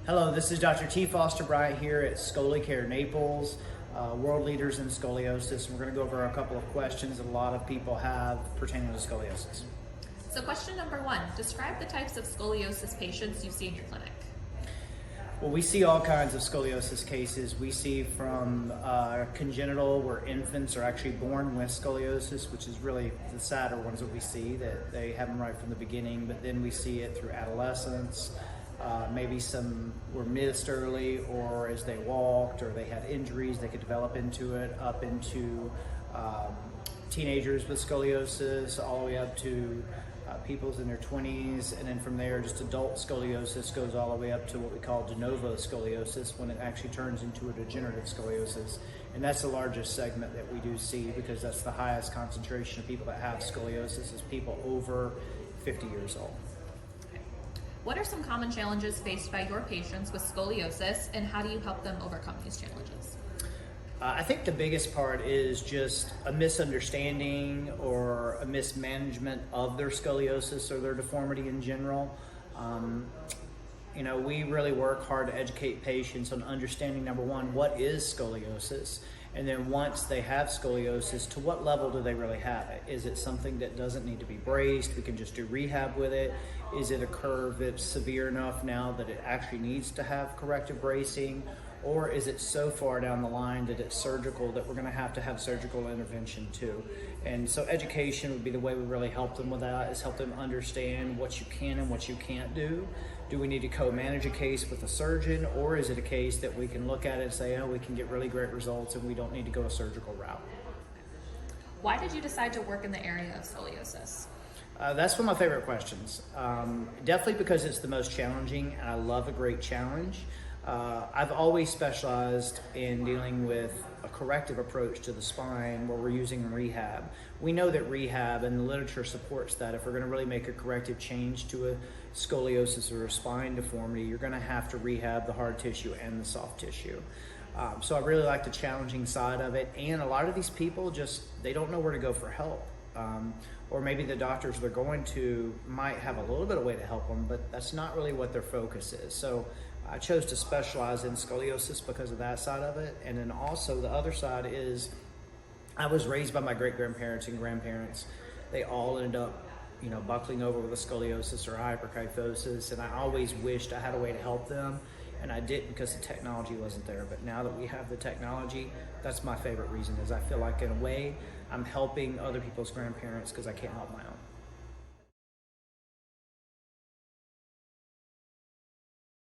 Hello, this is Dr. T. Foster Bryant here at ScoliCare Naples, world leaders in scoliosis. And we're going to go over a couple of questions that a lot of people have pertaining to scoliosis. So question number one, describe the types of scoliosis patients you see in your clinic. Well, we see all kinds of scoliosis cases. We see from congenital, where infants are actually born with scoliosis, which is really the sadder ones that we see, that they have them right from the beginning, but then we see it through adolescence. Maybe some were missed early, or as they walked, or they had injuries, they could develop into it, up into teenagers with scoliosis, all the way up to people's in their 20s, and then from there, just adult scoliosis goes all the way up to what we call de novo scoliosis, when it actually turns into a degenerative scoliosis. And that's the largest segment that we do see, because that's the highest concentration of people that have scoliosis, is people over 50 years old. What are some common challenges faced by your patients with scoliosis, and how do you help them overcome these challenges? I think the biggest part is just a misunderstanding or a mismanagement of their scoliosis or their deformity in general. We really work hard to educate patients on understanding, number one, what is scoliosis? And then once they have scoliosis, to what level do they really have it? Is it something that doesn't need to be braced? We can just do rehab with it. Is it a curve that's severe enough now that it actually needs to have corrective bracing? Or is it so far down the line that it's surgical that we're going to have surgical intervention too? And so education would be the way we really help them with that, is help them understand what you can and what you can't do. Do we need to co-manage a case with a surgeon, or is it a case that we can look at it and say, oh, we can get really great results and we don't need to go a surgical route? Why did you decide to work in the area of scoliosis? That's one of my favorite questions. Definitely because it's the most challenging, and I love a great challenge. I've always specialized in dealing with a corrective approach to the spine, where we're using rehab. We know that rehab, and the literature supports that, if we're going to really make a corrective change to a scoliosis or a spine deformity, you're going to have to rehab the hard tissue and the soft tissue. So I really like the challenging side of it, and a lot of these people they don't know where to go for help. Or maybe the doctors they're going to might have a little bit of way to help them, but that's not really what their focus is. So I chose to specialize in scoliosis because of that side of it. And then also the other side is, I was raised by my great-grandparents and grandparents. They all ended up, buckling over with a scoliosis or hyperkyphosis, and I always wished I had a way to help them, and I didn't because the technology wasn't there. But now that we have the technology, that's my favorite reason, is I feel like in a way I'm helping other people's grandparents because I can't help my own.